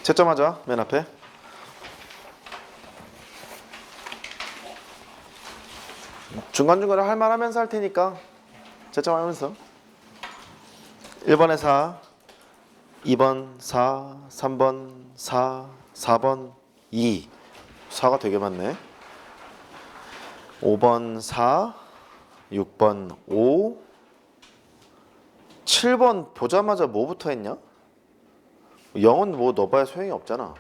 채점하자. 맨 앞에. 중간중간에 할 말 하면서 할 테니까 채점하면서. 1번에 4, 2번 4, 3번 4, 4번 2. 4가 되게 많네. 5번 4, 6번 5, 7번 보자마자 뭐부터 했냐? 0은 뭐 넣어봐야 소용이 없잖아.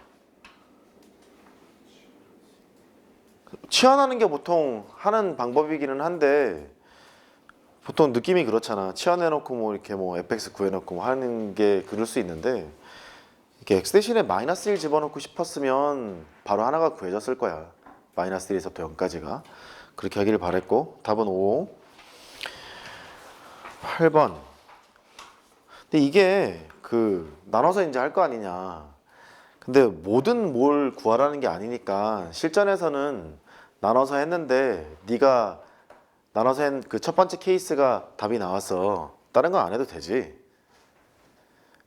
치환하는 게 보통 하는 방법이기는 한데 보통 느낌이 그렇잖아. 치환해놓고 뭐 이렇게 뭐 fx 구해놓고 뭐 하는 게 그럴 수 있는데 이렇게 x 대신에 마이너스 1 집어넣고 싶었으면 바로 하나가 구해졌을 거야. 마이너스 1에서부터 0까지가. 그렇게 하기를 바랬고 답은 5. 8번. 근데 이게 그 나눠서 이제 할 거 아니냐. 근데 뭐든 뭘 구하라는 게 아니니까 실전에서는 나눠서 했는데 네가 나눠서 한 그 첫 번째 케이스가 답이 나왔어. 다른 거 안 해도 되지.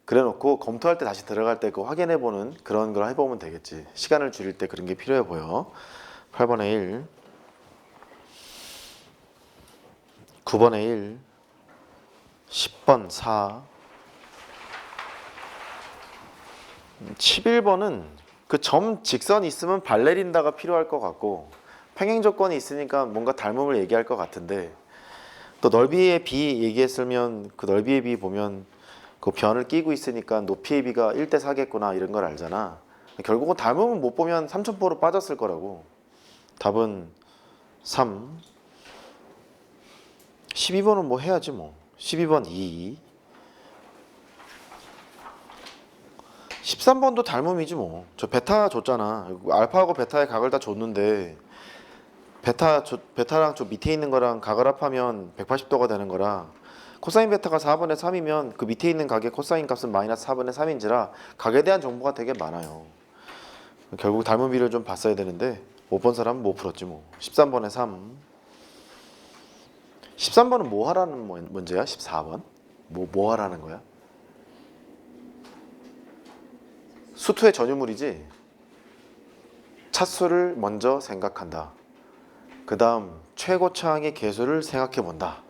그래 놓고 검토할 때 다시 들어갈 때 그 확인해 보는 그런 걸 해보면 되겠지. 시간을 줄일 때 그런 게 필요해 보여. 8번에 1, 9번에 1, 10번 4, 11번은 그 점 직선이 있으면 발내린다가 필요할 것 같고 평행 조건이 있으니까 뭔가 닮음을 얘기할 것 같은데 또 넓이의 b 얘기했으면 그 넓이의 b 보면 그 변을 끼고 있으니까 높이의 b가 1대 4겠구나 이런 걸 알잖아. 결국은 닮음은 못 보면 3,000%로 빠졌을 거라고. 답은 3. 12번은 뭐 해야지 뭐. 12번 2. 13번도 닮음이지 뭐. 저 베타 줬잖아. 알파하고 베타의 각을 다 줬는데 베타랑 저 밑에 있는 거랑 각을 합하면 180도가 되는 거라 코사인 베타가 4분의 3이면 그 밑에 있는 각의 코사인 값은 마이너스 4분의 3인지라 각에 대한 정보가 되게 많아요. 결국 닮은 비를 좀 봤어야 되는데 못 본 사람은 못 풀었지 뭐. 13번에 3. 13번은 뭐 하라는 문제야? 14번? 뭐 하라는 거야? 수투의 전유물이지. 차수를 먼저 생각한다. 그 다음 최고차항의 계수를 생각해 본다.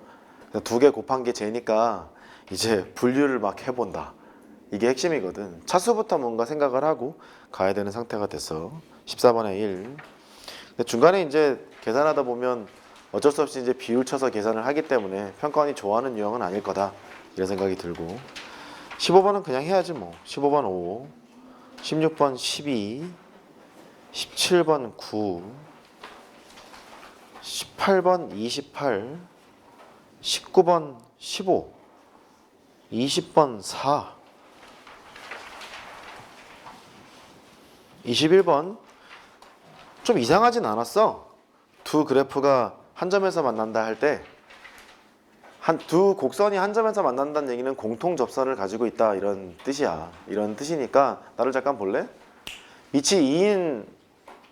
두 개 곱한 게 제니까 이제 분류를 막 해본다. 이게 핵심이거든. 차수부터 뭔가 생각을 하고 가야 되는 상태가 됐어. 14번에 1. 근데 중간에 이제 계산하다 보면 어쩔 수 없이 이제 비율 쳐서 계산을 하기 때문에 평가원이 좋아하는 유형은 아닐 거다. 이런 생각이 들고. 15번은 그냥 해야지 뭐. 15번 5, 16번 12, 17번 9, 18번 28, 19번 15, 20번 4, 21번 좀 이상하진 않았어. 두 그래프가 한 점에서 만난다 할 때 두 곡선이 한 점에서 만난다는 얘기는 공통 접선을 가지고 있다 이런 뜻이야. 이런 뜻이니까 나를 잠깐 볼래? 밑이 2인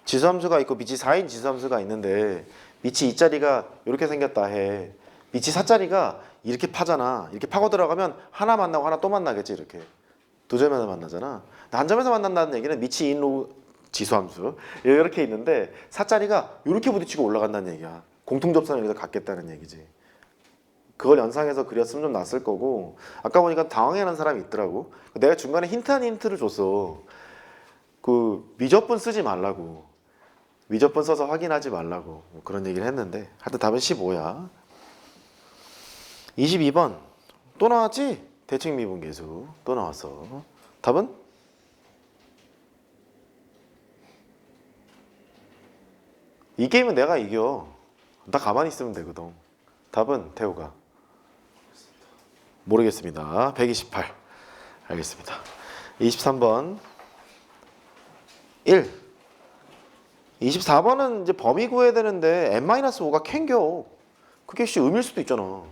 지수함수가 있고 밑이 4인 지수함수가 있는데 밑이 2짜리가 이렇게 생겼다 해. 밑이 4짜리가 이렇게 파잖아. 이렇게 파고 들어가면 하나 만나고 하나 또 만나겠지. 이렇게 두 점에서 만나잖아. 한 점에서 만난다는 얘기는 밑이 2인 지수함수 이렇게 있는데 4짜리가 이렇게 부딪히고 올라간다는 얘기야. 공통접선을 여기서 갖겠다는 얘기지. 그걸 연상해서 그렸으면 좀 낫을 거고 아까 보니까 당황해하는 사람이 있더라고. 내가 중간에 힌트 아닌 힌트를 줬어. 그 미적분 쓰지 말라고. 미적분 써서 확인하지 말라고 뭐 그런 얘기를 했는데 하여튼 답은 15야. 22번 또 나왔지? 대칭 미분계수 또 나왔어. 답은? 이 게임은 내가 이겨. 나 가만히 있으면 되거든. 답은 태우가 모르겠습니다. 128 알겠습니다. 23번 1. 24번은 이제 범위 구해야 되는데 n-5가 캔겨. 그게 의미일 수도 있잖아.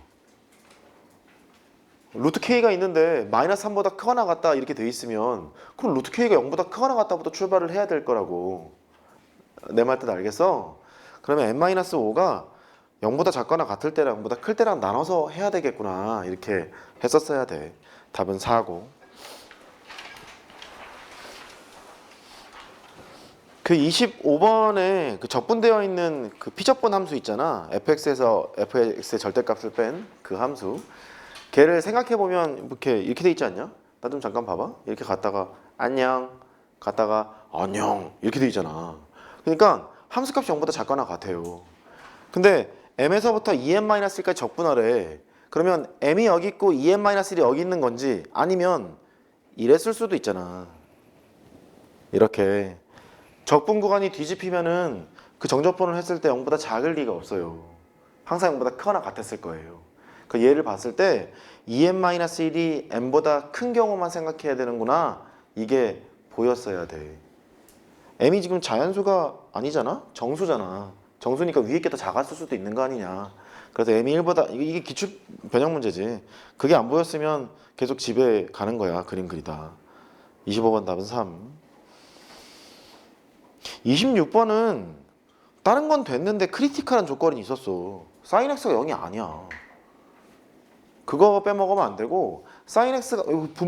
루트 k가 있는데 마이너스 3보다 크거나 같다 이렇게 돼 있으면 그럼 루트 k가 0보다 크거나 같다부터 출발을 해야 될 거라고. 내 말 뜻 알겠어? 그러면 n-5가 0보다 작거나 같을 때랑 0보다 클 때랑 나눠서 해야 되겠구나 이렇게 했었어야 돼. 답은 4고. 그 25번에 그 적분되어 있는 그 피적분 함수 있잖아. fx에서 fx의 절대값을 뺀 그 함수. 걔를 생각해 보면 이렇게 돼 있지 않냐? 나 좀 잠깐 봐봐. 이렇게 갔다가 안녕, 갔다가 안녕 이렇게 돼 있잖아. 그러니까 함수값이 0보다 작거나 같아요. 근데 m에서부터 2n-1까지 적분하래. 그러면 m이 여기 있고 2n-1이 여기 있는 건지 아니면 이랬을 수도 있잖아. 이렇게 적분 구간이 뒤집히면은 그 정적분을 했을 때 0보다 작을 리가 없어요. 항상 0보다 크거나 같았을 거예요. 그 예를 봤을 때 2n-1이 m보다 큰 경우만 생각해야 되는구나. 이게 보였어야 돼. m이 지금 자연수가 아니잖아? 정수잖아. 정수니까 위에 게 더 작았을 수도 있는 거 아니냐. 그래서 m이 1보다 이게 기출 변형 문제지. 그게 안 보였으면 계속 집에 가는 거야. 그림 그리다. 25번 답은 3. 26번은 다른 건 됐는데 크리티컬한 조건이 있었어. sin x가 0이 아니야. 그거 빼먹으면 안 되고 sin x가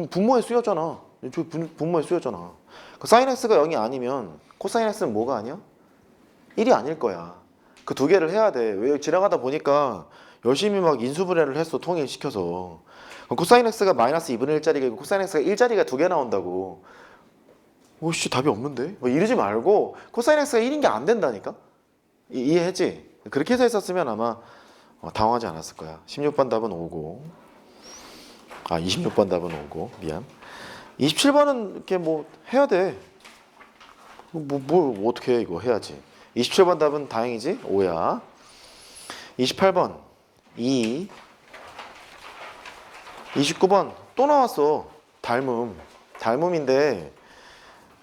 분모의 수였잖아. 분모의 수였잖아. 그 sin x가 0이 아니면 코사인 x는 뭐가 아니야? 1이 아닐 거야. 그 두 개를 해야 돼. 왜 지나가다 보니까 열심히 막 인수분해를 했어. 통일시켜서. 코사인 x가 마이너스 2분의 1짜리가 있고 코사인 x가 1짜리가 두 개 나온다고. 오씨 답이 없는데? 뭐 이러지 말고 코사인 x가 1인 게 안 된다니까? 이해했지? 그렇게 해서 했었으면 아마 당황하지 않았을 거야. 16번 답은 5고 26번 답은 5고 미안. 27번은 이렇게 뭐 해야 돼. 뭐 어떻게 해 이거 해야지. 27번 답은 다행이지 5야. 28번 2. 29번 또 나왔어. 닮음인데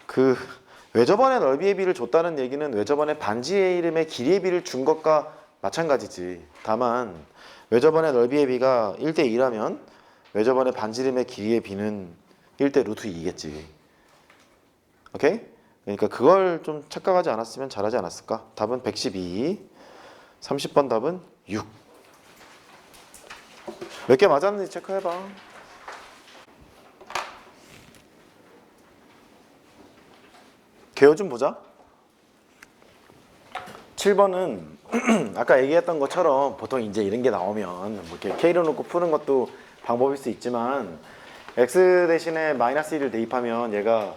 그 외접원의 넓이의 비를 줬다는 얘기는 외접원의 반지의 이름의 길이의 비를 준 것과 마찬가지지. 다만 외접원의 넓이의 비가 1대 2라면 외접원의 반지름의 길이의 비는 1대 루트 2겠지. 오케이? 그러니까 그걸 좀 착각하지 않았으면 잘하지 않았을까? 답은 112. 30번 답은 6. 몇 개 맞았는지 체크해봐. 개요 좀 보자. 7번은 아까 얘기했던 것처럼 보통 이제 이런 게 나오면 뭐 이렇게 K로 놓고 푸는 것도 방법일 수 있지만 X 대신에 마이너스 1을 대입하면 얘가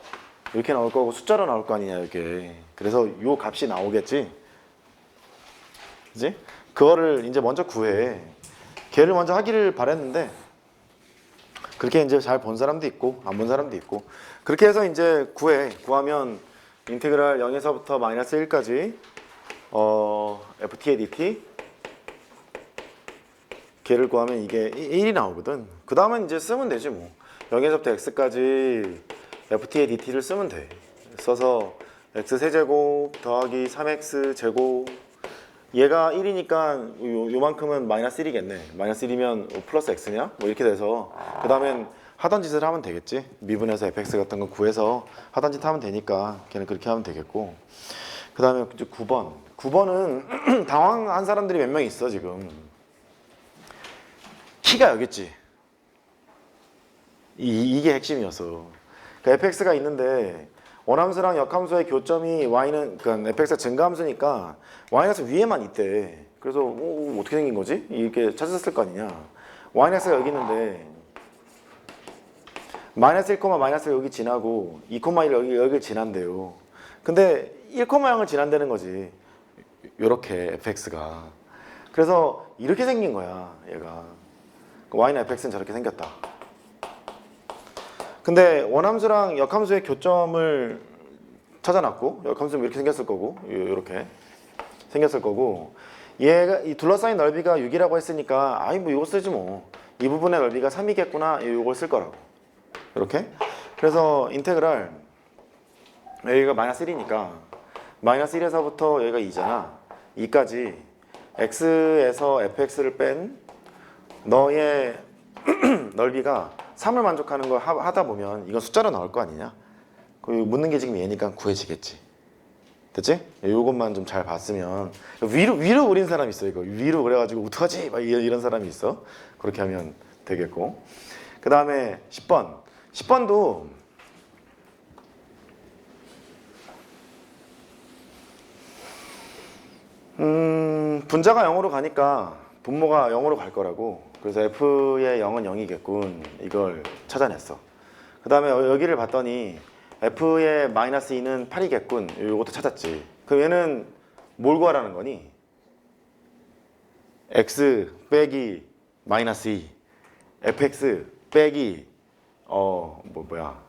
이렇게 나올 거고 숫자로 나올 거 아니냐 이렇게. 그래서 요 값이 나오겠지. 그지? 그거를 이제 먼저 구해. 걔를 먼저 하기를 바랬는데 그렇게 이제 잘 본 사람도 있고 안 본 사람도 있고 그렇게 해서 이제 구하면 인테그랄 0에서부터 마이너스 1까지 ft의 dt 걔를 구하면 이게 1이 나오거든. 그 다음은 이제 쓰면 되지 뭐. 0에서부터 x까지 ft의 dt를 쓰면 돼. 써서 x 세제곱 더하기 3x 제곱 얘가 1이니까 요만큼은 마이너스 1이겠네. 마이너스 1이면 플러스 x냐? 뭐 이렇게 돼서 그 다음엔 하던 짓을 하면 되겠지. 미분해서 fx 같은 거 구해서 하던 짓 하면 되니까 걔는 그렇게 하면 되겠고. 그 다음에 이제 9번은 당황한 사람들이 몇 명 있어 지금. 키가 여기 있지. 이게 핵심이었어. 그러니까 fx가 있는데 원함수랑 역함수의 교점이 y는 그러니까 fx가 증가함수니까 y는 위에만 있대. 그래서 어떻게 생긴 거지? 이렇게 찾았을 거 아니냐. y가 여기 있는데 마이너스 1, 마이너스가 여기 지나고 2, 1이 여기를 지난대요. 근데 1,0을 지난다는 거지. 요렇게 fx가. 그래서 이렇게 생긴 거야 얘가. y는 fx는 저렇게 생겼다. 근데 원함수랑 역함수의 교점을 찾아놨고 역함수는 이렇게 생겼을 거고 이렇게 생겼을 거고 얘가 이 둘러싸인 넓이가 6이라고 했으니까 뭐 이거 쓰지 뭐. 이 부분의 넓이가 3이겠구나 이걸 쓸 거라고. 이렇게. 그래서 인테그랄 여기가 마이너스 1이니까 마이너스 1에서부터 여기가 2잖아. 2까지 x에서 fx를 뺀 너의 넓이가 3을 만족하는 걸 하다 보면 이건 숫자로 나올 거 아니냐. 그 묻는 게 지금 얘니까 구해지겠지. 됐지? 요것만 좀 잘 봤으면. 위로 그린 사람이 있어. 이거 위로 그래가지고 어떡하지? 막 이런 사람이 있어. 그렇게 하면 되겠고. 그 다음에 10번도 분자가 0으로 가니까 분모가 0으로 갈 거라고. 그래서 f의 0은 0이겠군. 이걸 찾아냈어. 그 다음에 여기를 봤더니 f의 마이너스 2는 8이겠군. 이것도 찾았지. 그럼 얘는 뭘 구하라는 거니? x 빼기 마이너스 2 fx 빼기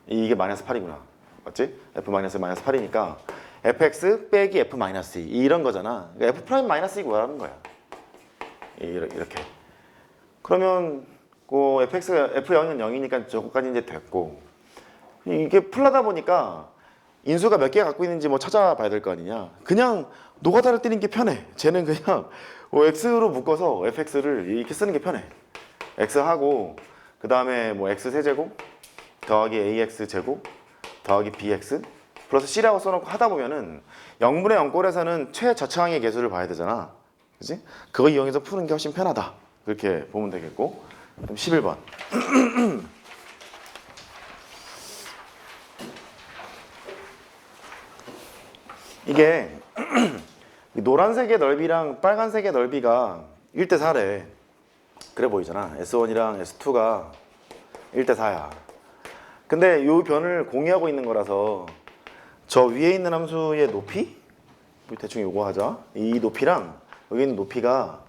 이게 마이너스 8이구나. 맞지? f 마이너스 8이니까 fx 빼기 f 마이너스 2 이런 거잖아. 그러니까 f 프라임 마이너스 2 구하라는 거야. 이렇게. 그러면 f0은 0이니까 저거까지 이제 됐고, 이게 풀라다 보니까 인수가 몇 개 갖고 있는지 뭐 찾아봐야 될 거 아니냐. 그냥 노가다를 때리는 게 편해. 쟤는 그냥 x로 묶어서 fx를 이렇게 쓰는 게 편해. x하고 그 다음에 뭐 x 세제곱 더하기 ax 제곱 더하기 bx 플러스 c라고 써놓고 하다 보면은 0분의 0 꼴에서는 최저차항의 계수를 봐야 되잖아. 그치? 그거 이용해서 푸는 게 훨씬 편하다. 그렇게 보면 되겠고. 그럼 11번. 이게 노란색의 넓이랑 빨간색의 넓이가 1대 4래. 그래 보이잖아. S1이랑 S2가 1대 4야. 근데 이 변을 공유하고 있는 거라서 저 위에 있는 함수의 높이? 대충 요거 하자. 이 높이랑 여기 있는 높이가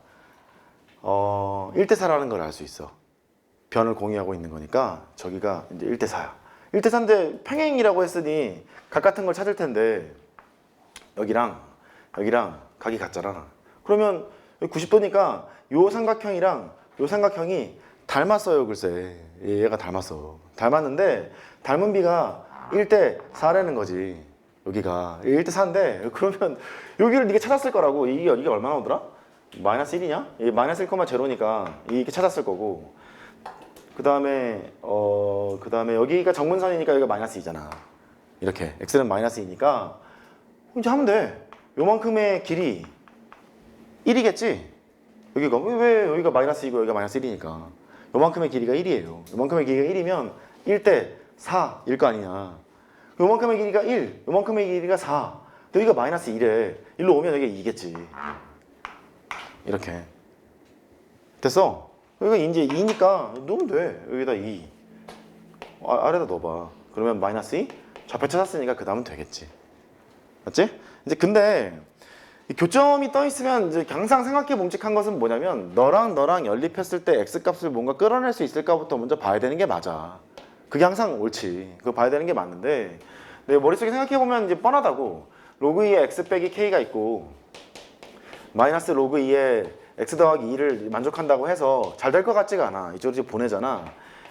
1대 4라는 걸 알 수 있어. 변을 공유하고 있는 거니까 저기가 이제 1대 4야. 1대 4인데 평행이라고 했으니 각 같은 걸 찾을 텐데 여기랑 각이 같잖아. 그러면 90도니까 요 삼각형이랑 요 삼각형이 닮았어요. 글쎄 얘가 닮았어. 닮았는데 닮은 비가 1대 4라는 거지. 여기가 1대 4인데 그러면 여기를 네가 찾았을 거라고. 이게 얼마나 오더라? 마이너스 1이냐? 이 마이너스 1,0니까 이렇게 찾았을 거고, 그 다음에 여기가 정문선이니까 여기가 마이너스 2잖아. 이렇게 x는 마이너스 2니까 이제 하면 돼. 요만큼의 길이 1이겠지? 여기가 왜 여기가 마이너스 2고 여기가 마이너스 1이니까 요만큼의 길이가 1이에요. 요만큼의 길이가 1이면 1대 4일 거 아니냐. 요만큼의 길이가 1, 요만큼의 길이가 4. 여기가 마이너스 1에 1로 오면 여기가 2겠지. 이렇게 됐어. 여기가 이제 2니까 넣으면 돼. 여기다 2 아래다 넣어봐. 그러면 마이너스 2 좌표 찾았으니까 그 다음은 되겠지. 맞지? 이제 근데 이 교점이 떠 있으면 이제 항상 생각해 봄직한 것은 뭐냐면 너랑 연립했을 때 x 값을 뭔가 끌어낼 수 있을까부터 먼저 봐야 되는 게 맞아. 그게 항상 옳지. 그거 봐야 되는 게 맞는데 내 머릿속에 생각해 보면 이제 뻔하다고. 로그 2에 x 빼기 k가 있고 마이너스 로그 2에 x 더하기 2를 만족한다고 해서 잘 될 것 같지가 않아. 이쪽으로 이제 보내잖아.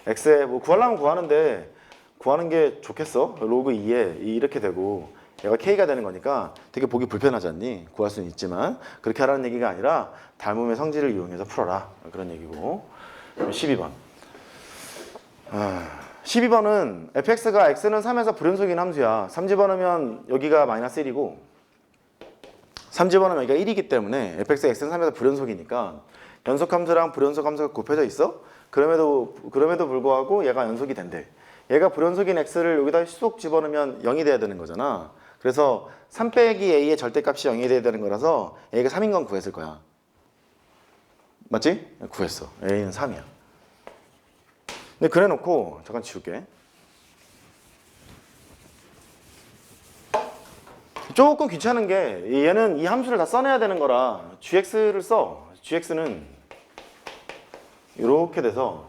x에 뭐 구하려면 구하는데 구하는 게 좋겠어? 로그 2에 이렇게 되고 얘가 k가 되는 거니까 되게 보기 불편하지 않니? 구할 수는 있지만 그렇게 하라는 얘기가 아니라 닮음의 성질을 이용해서 풀어라. 그런 얘기고. 12번. 12번은 fx가 x는 3에서 불연속인 함수야. 3 집어넣으면 여기가 마이너스 1이고 3 집어넣으면 여기가 1이기 때문에 fx, x는 3에서 불연속이니까 연속 함수랑 불연속 함수가 곱해져 있어? 그럼에도 불구하고 얘가 연속이 된대. 얘가 불연속인 x를 여기다 쏙 집어넣으면 0이 돼야 되는 거잖아. 그래서 3 빼기 a의 절대값이 0이 돼야 되는 거라서 a가 3인 건 구했을 거야. 맞지? 구했어. a는 3이야. 근데 그래 놓고 잠깐 지울게. 조금 귀찮은 게 얘는 이 함수를 다 써내야 되는 거라 gx를 써. gx는 이렇게 돼서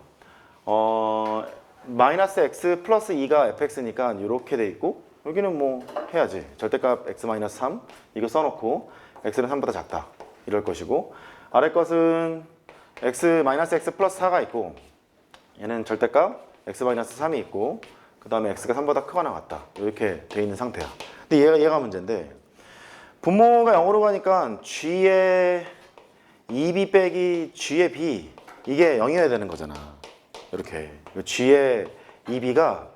마이너스 x 플러스 2가 fx니까 이렇게 돼 있고 여기는 뭐 해야지. 절대값 x 마이너스 3 이거 써놓고 x는 3보다 작다 이럴 것이고 아래 것은 x 마이너스 x 플러스 4가 있고 얘는 절대값 x 마이너스 3이 있고 그 다음에 x가 3보다 크거나 같다 이렇게 돼 있는 상태야. 근데 얘가 문제인데 분모가 0으로 가니까 g의 2b 빼기 g의 b 이게 0이어야 되는 거잖아. 이렇게 g의 2b가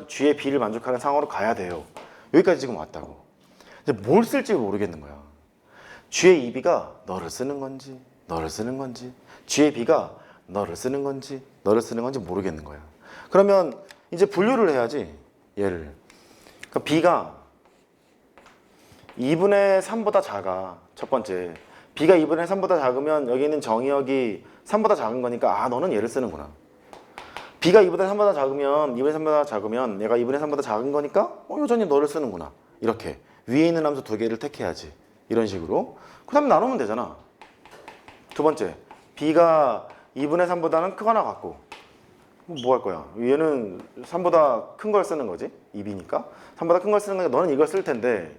g의 b를 만족하는 상황으로 가야 돼요. 여기까지 지금 왔다고. 근데 뭘 쓸지 모르겠는 거야. g의 2b가 너를 쓰는 건지 g의 b가 너를 쓰는 건지 모르겠는 거야. 그러면 이제 분류를 해야지. 얘를. 그러니까 b가 2분의 3보다 작아. 첫 번째. b가 2분의 3보다 작으면 여기 있는 정의역이 3보다 작은 거니까 아 너는 얘를 쓰는구나. b가 2보다 3보다 작으면 2분의 3보다 작으면 얘가 2분의 3보다 작은 거니까 여전히 너를 쓰는구나. 이렇게 위에 있는 함수 두 개를 택해야지. 이런 식으로. 그 다음에 나누면 되잖아. 두 번째. b가 2분의 3보다는 크거나 같고 뭐 할 거야? 얘는 3보다 큰 걸 쓰는 거지. 2b니까 3보다 큰 걸 쓰는 거니까 너는 이걸 쓸 텐데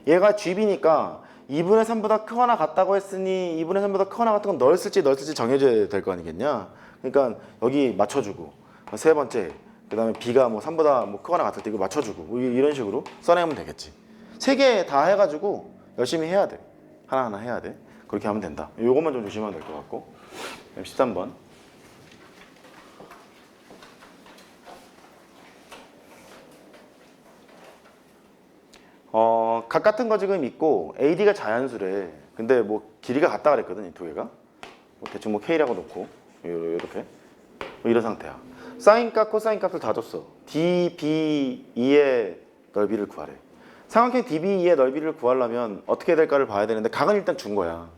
얘가 gb니까 2분의 3보다 크거나 같다고 했으니 2분의 3보다 크거나 같은 건 널 쓸지 정해줘야 될 거 아니겠냐. 그러니까 여기 맞춰주고 세 번째 그 다음에 b가 뭐 3보다 뭐 크거나 같을 때 이거 맞춰주고 뭐 이런 식으로 써내면 되겠지. 세 개 다 해가지고 열심히 해야 돼. 하나하나 해야 돼. 그렇게 하면 된다. 요것만 좀 조심하면 될 것 같고. 13번. 각 같은 거 지금 있고 AD가 자연수래. 근데 뭐 길이가 같다 그랬거든, 이 두 개가. 뭐 대충 뭐 K라고 놓고 이렇게 뭐 이런 상태야. 사인값, 코사인값을 다 줬어. DB2의 넓이를 구하래. 삼각형 DB2의 넓이를 구하려면 어떻게 될까를 봐야 되는데 각은 일단 준 거야.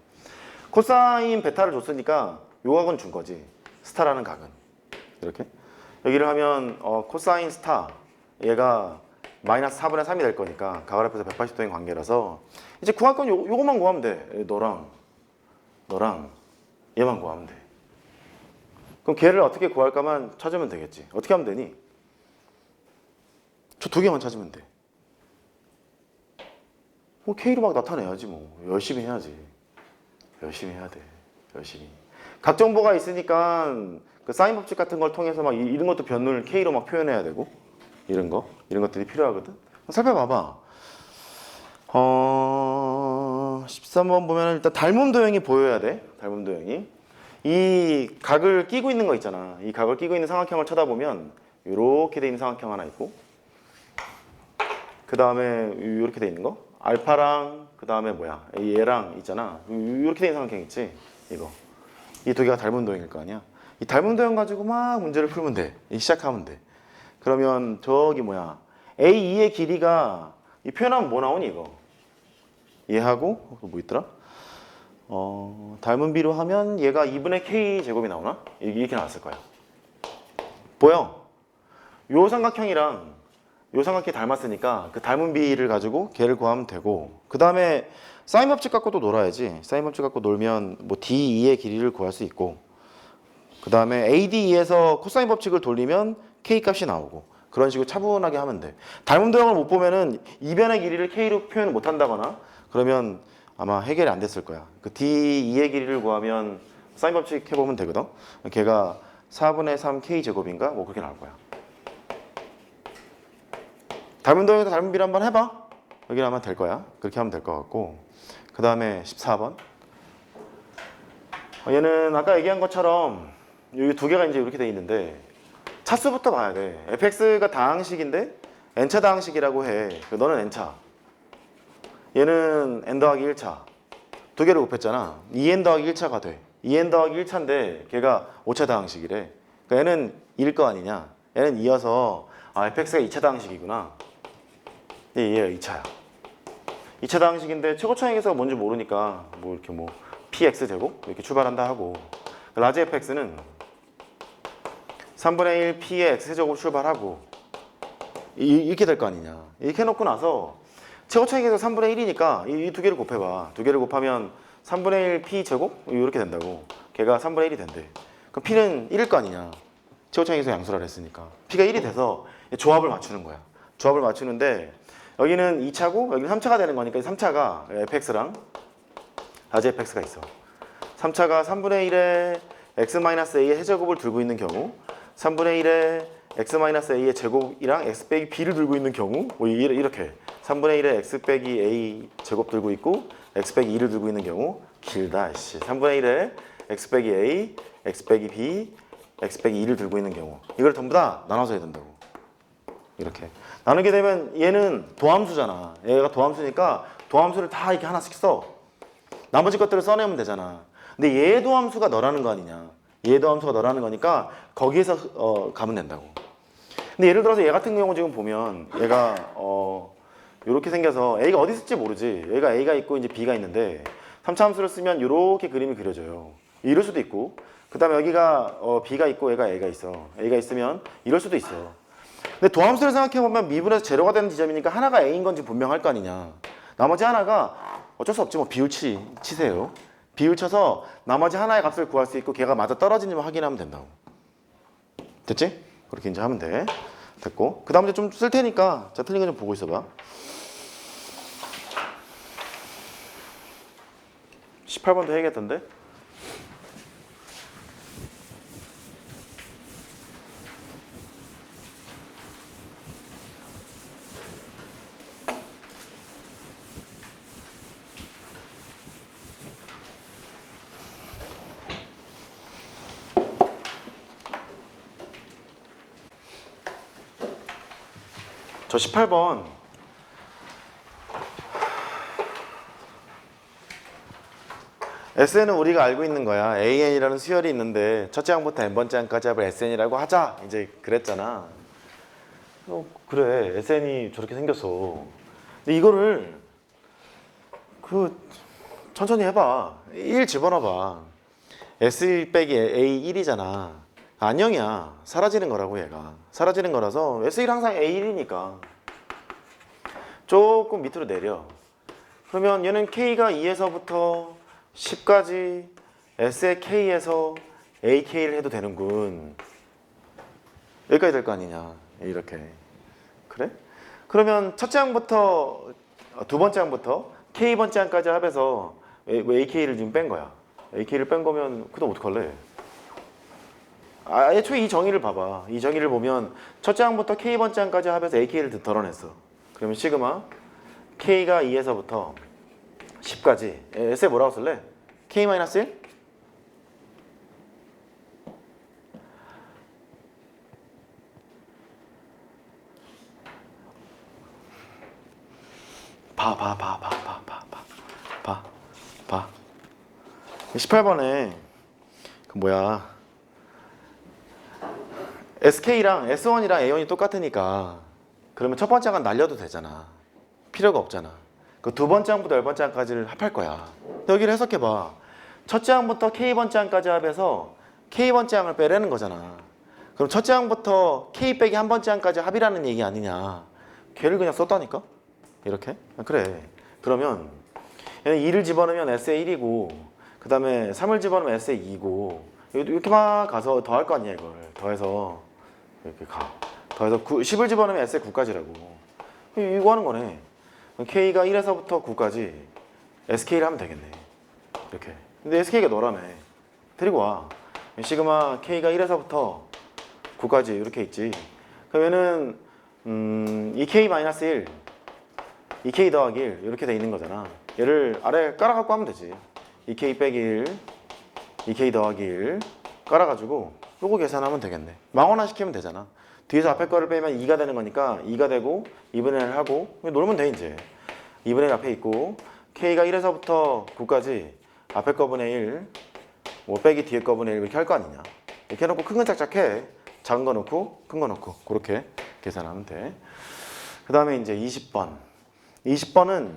코사인 베타를 줬으니까 요 각은 준 거지. 스타라는 각은. 이렇게. 여기를 하면 코사인 스타 얘가 마이너스 4분의 3이 될 거니까 각을 합해서 180도인 관계라서 이제 구할 건 요것만 구하면 돼. 너랑 얘만 구하면 돼. 그럼 걔를 어떻게 구할까만 찾으면 되겠지. 어떻게 하면 되니? 저 두 개만 찾으면 돼. 뭐 K로 막 나타내야지 뭐. 열심히 해야지. 열심히 해야 돼. 열심히. 각 정보가 있으니까 그 사인 법칙 같은 걸 통해서 막 이런 것도 변을 K로 막 표현해야 되고 이런 것들이 필요하거든. 살펴봐봐. 13번 보면 일단 닮음 도형이 보여야 돼. 닮음 도형이. 이 각을 끼고 있는 거 있잖아. 이 각을 끼고 있는 삼각형을 쳐다보면 이렇게 돼 있는 삼각형 하나 있고 그 다음에 이렇게 돼 있는 거 알파랑 그 다음에 뭐야 얘랑 있잖아. 이렇게 돼 있는 삼각형 있지. 이거 이 두 개가 닮은 도형일 거 아니야. 이 닮은 도형 가지고 막 문제를 풀면 돼. 시작하면 돼. 그러면 저기 뭐야 A2의 길이가 이 표현하면 뭐 나오니 이거 얘하고 뭐 있더라. 닮은 B로 하면 얘가 2분의 K 제곱이 나오나? 이렇게 나왔을 거야. 보여? 요 삼각형이랑 요 삼각형이 닮았으니까 그 닮은 B를 가지고 걔를 구하면 되고 그 다음에 사인 법칙 갖고 또 놀아야지. 사인 법칙 갖고 놀면 뭐 D2의 길이를 구할 수 있고 그 다음에 AD2에서 코사인 법칙을 돌리면 K 값이 나오고 그런 식으로 차분하게 하면 돼. 닮은 도형을 못 보면은 이변의 길이를 K로 표현을 못 한다거나 그러면 아마 해결이 안 됐을 거야. 그 D2의 길이를 구하면 사인 법칙 해보면 되거든. 걔가 4분의 3 K 제곱인가? 뭐 그렇게 나올 거야. 닮은 도형에서 닮은 비를 한번 해봐. 여기 하면 될 거야. 그렇게 하면 될 것 같고 그 다음에 14번. 얘는 아까 얘기한 것처럼 여기 두 개가 이제 이렇게 돼 있는데 차수부터 봐야 돼. fx가 다항식인데 n차 다항식이라고 해. 너는 n차. 얘는 n 더하기 1차. 두 개를 곱했잖아. 2n 더하기 1차가 돼. 2n 더하기 1차인데 걔가 5차 다항식이래. 그러니까 얘는 2일 거 아니냐. 얘는 2여서 fx가 2차 다항식이구나. 얘가 2차야. 2차 다항식인데 최고차항에서 뭔지 모르니까 뭐 이렇게 뭐 px 제곱 이렇게 출발한다 하고 라지 fx는 3분의 1 p의 x제곱 출발하고 이렇게 될 거 아니냐. 이렇게 해놓고 나서 최고차항에서 3분의 1이니까 이 두 개를 곱해봐. 두 개를 곱하면 3분의 1 p 제곱 이렇게 된다고. 걔가 3분의 1이 된대. 그럼 p는 1일 거 아니냐. 최고차항에서 양수라 했으니까 p가 1이 돼서 조합을 맞추는 거야. 조합을 맞추는데 여기는 2차고 여기는 3차가 되는 거니까 3차가 fx랑 라지 fx가 있어. 3차가 3분의 1의 x-a의 해제곱을 들고 있는 경우 3분의 1의 x-a의 제곱이랑 x 빼기 b를 들고 있는 경우 뭐 이렇게 3분의 1의 x 빼기 a 제곱 들고 있고 x 빼기 2를 들고 있는 경우 길다. 3분의 1의 x 빼기 a, x 빼기 b, x 빼기 2를 들고 있는 경우 이걸 전부 다 나눠서 해야 된다고. 이렇게 나누게 되면 얘는 도함수잖아. 얘가 도함수니까 도함수를 다 이렇게 하나씩 써. 나머지 것들을 써내면 되잖아. 근데 얘 도함수가 너라는 거 아니냐. 얘 도함수가 너라는 거니까 거기에서 가면 된다고. 근데 예를 들어서 얘 같은 경우 지금 보면 얘가 이렇게 생겨서 A가 어디 있을지 모르지. 얘가 A가 있고 이제 B가 있는데 3차 함수를 쓰면 이렇게 그림이 그려져요. 이럴 수도 있고 그 다음에 여기가 B가 있고 얘가 A가 있어. A가 있으면 이럴 수도 있어. 근데 도함수를 생각해보면 미분에서 제로가 되는 지점이니까 하나가 A인 건지 분명할 거 아니냐. 나머지 하나가 어쩔 수 없지 뭐 비율 치세요. 비율 쳐서 나머지 하나의 값을 구할 수 있고 걔가 맞아 떨어지는지 확인하면 된다고. 됐지? 그렇게 이제 하면 돼. 됐고 그 다음 이제 좀 쓸 테니까 자 틀린 거 좀 보고 있어봐. 18번도 해야겠던데? 저 18번 SN은 우리가 알고 있는 거야. AN이라는 수열이 있는데 첫째 항부터 n번째 항까지 합을 SN이라고 하자 이제 그랬잖아. 그래 SN이 저렇게 생겼어. 근데 이거를 천천히 해봐. 1 집어넣어봐. S1 빼기 A1이잖아. 안녕이야. 사라지는 거라고 얘가. 사라지는 거라서 S1 항상 A1이니까 조금 밑으로 내려. 그러면 얘는 K가 2에서부터 10까지 S의 K에서 AK를 해도 되는군. 여기까지 될 거 아니냐. 이렇게. 그래? 그러면 첫째 항부터 두 번째 항부터 K번째 항까지 합해서 AK를 지금 뺀 거야. AK를 뺀 거면 그다음 어떡할래? 애초에 이 정의를 봐봐. 이 정의를 보면 첫째 항부터 K번째 항까지 합해서 AK를 덜어냈어. 그러면 시그마 K가 2에서부터 10까지 S에 뭐라고 쓸래? K-1? 봐. 18번에 그 뭐야 SK랑 S1이랑 A1이 똑같으니까 그러면 첫 번째 항은 날려도 되잖아. 필요가 없잖아. 그 두 번째 항부터 열 번째 항까지를 합할 거야. 여기를 해석해봐. 첫째 항부터 K번째 항까지 합해서 K번째 항을 빼라는 거잖아. 그럼 첫째 항부터 K 빼기 한 번째 항까지 합이라는 얘기 아니냐. 걔를 그냥 썼다니까? 이렇게? 그래. 그러면 2를 집어넣으면 S에 1이고 그 다음에 3을 집어넣으면 S에 2고 이렇게만 가서 더할 거 아니야 이걸. 더해서 이렇게 가. 더해서 10을 집어넣으면 S에 9까지라고. 이거 하는 거네. K가 1에서부터 9까지 SK를 하면 되겠네. 이렇게. 근데 SK가 너라며. 데리고 와. 시그마 K가 1에서부터 9까지 이렇게 있지. 그러면은 2K-1 2K 더하기 1 이렇게 돼 있는 거잖아. 얘를 아래 깔아갖고 하면 되지. 2K 빼기 1 2K 더하기 1 깔아가지고 요거 계산하면 되겠네. 망원화 시키면 되잖아. 뒤에서 앞에 거를 빼면 2가 되는 거니까 2가 되고 2분의 1 하고 놀면 돼 이제. 2분의 1 앞에 있고 K가 1에서부터 9까지 앞에 거분의 1 뭐 빼기 뒤에 거분의 1 이렇게 할 거 아니냐. 이렇게 해놓고 큰 거 짝짝해. 작은 거 넣고 큰 거 넣고 그렇게 계산하면 돼. 그 다음에 이제 20번은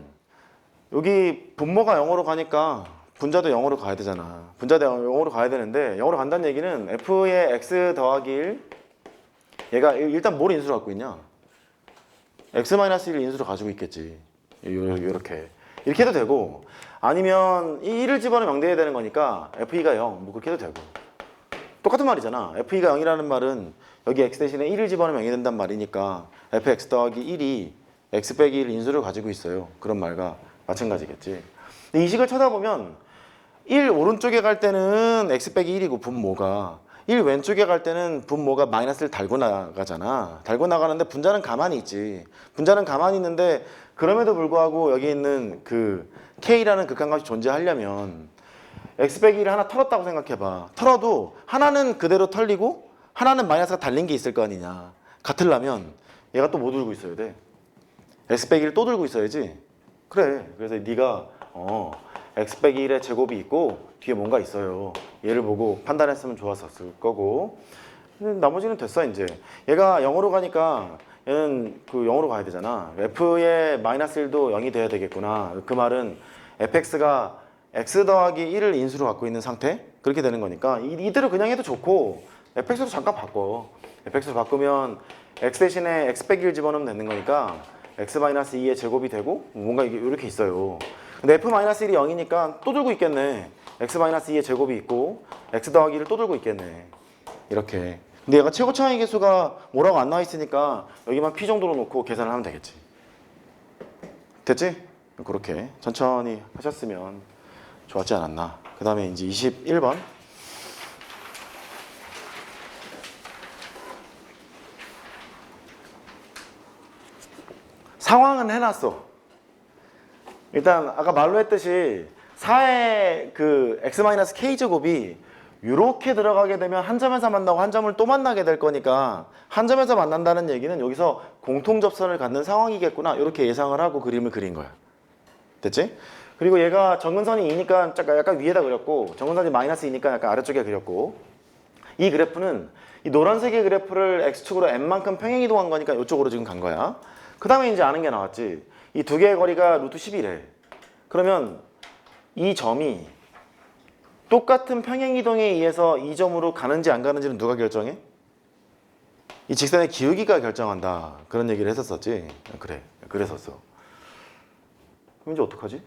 여기 분모가 0으로 가니까 분자도 0으로 가야 되잖아. 분자도 0으로 가야 되는데 0으로 간다는 얘기는 F의 X 더하기 1 얘가 일단 뭘 인수로 갖고 있냐? X-1 인수로 가지고 있겠지. 이렇게 해도 되고 아니면 1을 집어넣으면 0 돼야 되는 거니까 F2가 0 뭐 그렇게 해도 되고 똑같은 말이잖아. F2가 0이라는 말은 여기 X 대신에 1을 집어넣으면 0이 된단 말이니까 Fx 더하기 1이 X 빼기 1 인수를 가지고 있어요. 그런 말과 마찬가지겠지. 근데 이 식을 쳐다보면 1 오른쪽에 갈 때는 X 빼기 1이고 분모가 1 왼쪽에 갈 때는 분모가 마이너스를 달고 나가잖아. 달고 나가는데 분자는 가만히 있지. 분자는 가만히 있는데 그럼에도 불구하고 여기 있는 그 K라는 극한값이 존재하려면 X 빼기 1을 하나 털었다고 생각해봐. 털어도 하나는 그대로 털리고 하나는 마이너스가 달린 게 있을 거 아니냐. 같으려면 얘가 또 뭐 들고 있어야 돼? X 빼기 1을 또 들고 있어야지. 그래. 그래서 네가 X 빼기 1의 제곱이 있고 뒤에 뭔가 있어요. 얘를 보고 판단했으면 좋았었을 거고 나머지는 됐어 이제. 얘가 0으로 가니까 얘는 그 0으로 가야 되잖아. f의 마이너스 1도 0이 돼야 되겠구나. 그 말은 fx가 x 더하기 1을 인수로 갖고 있는 상태? 그렇게 되는 거니까 이대로 그냥 해도 좋고 fx로 잠깐 바꿔. fx로 바꾸면 x 대신에 x 빼기 1 집어넣으면 되는 거니까 x 마이너스 2의 제곱이 되고 뭔가 이게 이렇게 있어요. 근데 f 마이너스 1이 0이니까 또 들고 있겠네. x 마이너스 2의 제곱이 있고 x 더하기 1을 또 들고 있겠네. 이렇게. 근데 얘가 최고 차이 계수가 뭐라고 안 나와 있으니까 여기만 p 정도로 놓고 계산을 하면 되겠지. 됐지? 그렇게 천천히 하셨으면 좋았지 않았나. 그 다음에 이제 21번. 상황은 해놨어. 일단 아까 말로 했듯이 4의 그 x-k제곱이 이렇게 들어가게 되면 한 점에서 만나고 한 점을 또 만나게 될 거니까 한 점에서 만난다는 얘기는 여기서 공통접선을 갖는 상황이겠구나 이렇게 예상을 하고 그림을 그린 거야. 됐지? 그리고 얘가 정근선이 2니까 약간 위에다 그렸고 정근선이 마이너스 2니까 약간 아래쪽에 그렸고 이 그래프는 이 노란색의 그래프를 x축으로 n만큼 평행이동한 거니까 이쪽으로 지금 간 거야. 그 다음에 이제 아는 게 나왔지. 이 두 개의 거리가 루트 10이래. 그러면 이 점이 똑같은 평행이동에 의해서 이 점으로 가는지 안 가는지는 누가 결정해? 이 직선의 기울기가 결정한다. 그런 얘기를 했었었지. 그래. 그랬었어. 그럼 이제 어떡하지?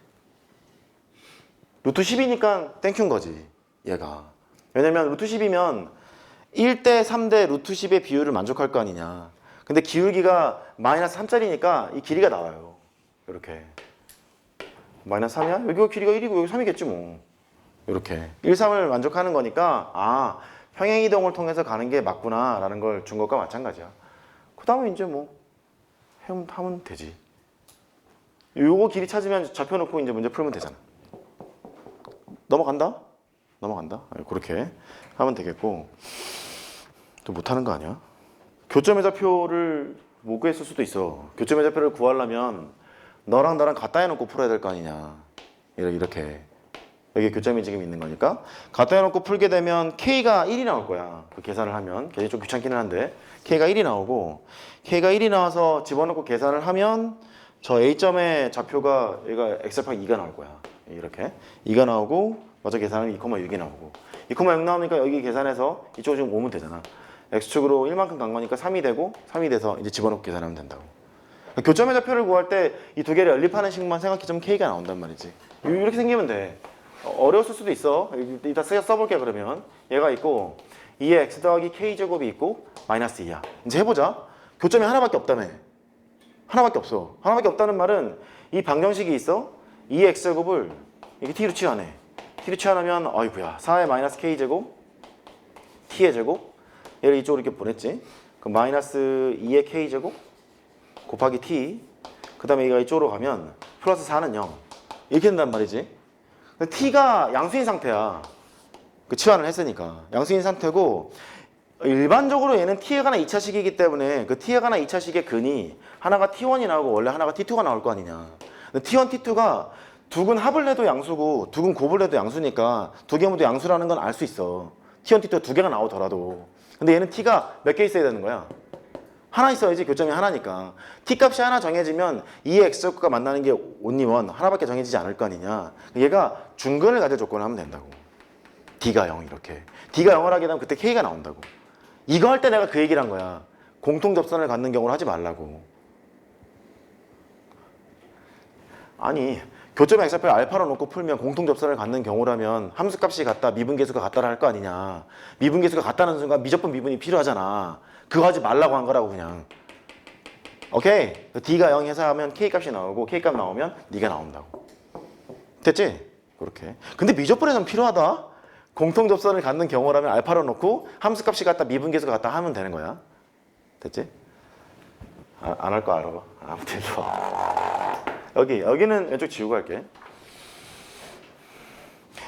루트 10이니까 땡큐인 거지. 얘가. 왜냐면 루트 10이면 1대 3대 루트 10의 비율을 만족할 거 아니냐. 근데 기울기가 마이너스 3짜리니까 이 길이가 나와요. 이렇게. 마이너스 3이야? 여기가 길이가 1이고 여기 3이겠지 뭐. 이렇게 1, 3을 만족하는 거니까 아 평행이동을 통해서 가는 게 맞구나 라는 걸 준 것과 마찬가지야. 그 다음에 이제 뭐 하면 되지. 요거 길이 찾으면 잡혀놓고 이제 문제 풀면 되잖아. 넘어간다? 넘어간다? 그렇게 하면 되겠고 또 못하는 거 아니야? 교점의 좌표를 못 구했을 수도 있어. 교점의 좌표를 구하려면 너랑 나랑 갖다 해놓고 풀어야 될 거 아니냐. 이렇게 여기 교점이 지금 있는 거니까 갖다 해놓고 풀게 되면 K가 1이 나올 거야. 그 계산을 하면 계산이 좀 귀찮기는 한데 K가 1이 나오고 K가 1이 나와서 집어넣고 계산을 하면 저 A점의 좌표가 얘가 X좌표 2가 나올 거야. 이렇게 2가 나오고 맞아 계산하면 2,6이 나오고 2,6 나오니까 여기 계산해서 이쪽으로 지금 오면 되잖아. X축으로 1만큼 간 거니까 3이 되고 3이 돼서 이제 집어넣고 계산하면 된다고. 교점의 좌표를 구할 때 이 두 개를 연립하는 식만 생각해주면 K가 나온단 말이지. 이렇게 생기면 돼. 어려웠을 수도 있어. 이따 써볼게 그러면. 얘가 있고 2의 x 더하기 k제곱이 있고 마이너스 2야. 이제 해보자. 교점이 하나밖에 없다며. 하나밖에 없어. 하나밖에 없다는 말은 이 방정식이 있어. 2의 x제곱을 이렇게 t로 치환해. t로 치환하면 어이구야 4의 마이너스 k제곱 t의 제곱 얘를 이쪽으로 이렇게 보냈지. 그럼 마이너스 2의 k제곱 곱하기 t 그 다음에 얘가 이쪽으로 가면 플러스 4는 0 이렇게 된단 말이지. t가 양수인 상태야. 그 치환을 했으니까 양수인 상태고 일반적으로 얘는 t에 관한 2차식이기 때문에 그 t에 관한 2차식의 근이 하나가 t1이 나오고 원래 하나가 t2가 나올 거 아니냐. 근데 t1, t2가 두 근 합을 해도 양수고 두 근 곱을 해도 양수니까 두 개 모두 양수라는 건 알 수 있어. t1, t2가 두 개가 나오더라도. 근데 얘는 t가 몇 개 있어야 되는 거야? 하나 있어야지. 교점이 하나니까. t값이 하나 정해지면 2의 x제곱과 만나는 게 only one 하나밖에 정해지지 않을 거 아니냐. 얘가 중근을 가질 조건을 하면 된다고. d가 0 이렇게. d가 0을 하게 되면 그때 k가 나온다고. 이거 할 때 내가 그 얘기를 한 거야. 공통접선을 갖는 경우를 하지 말라고. 아니 교점의 x좌표를 알파로 놓고 풀면 공통접선을 갖는 경우라면 함수값이 같다, 미분계수가 같다를 할 거 아니냐. 미분계수가 같다는 순간 미적분 미분이 필요하잖아. 그거 하지 말라고 한 거라고 그냥. 오케이? d가 0 해서 하면 k값이 나오고 k값 나오면 네가 나온다고. 됐지? 그렇게. 근데 미적분에선 필요하다. 공통접선을 갖는 경우라면 알파로 놓고 함수값이 같다, 미분계수가 같다 하면 되는 거야. 됐지? 안 할 거 알아. 아무튼 좋아. 여기는 왼쪽 지우고 할게.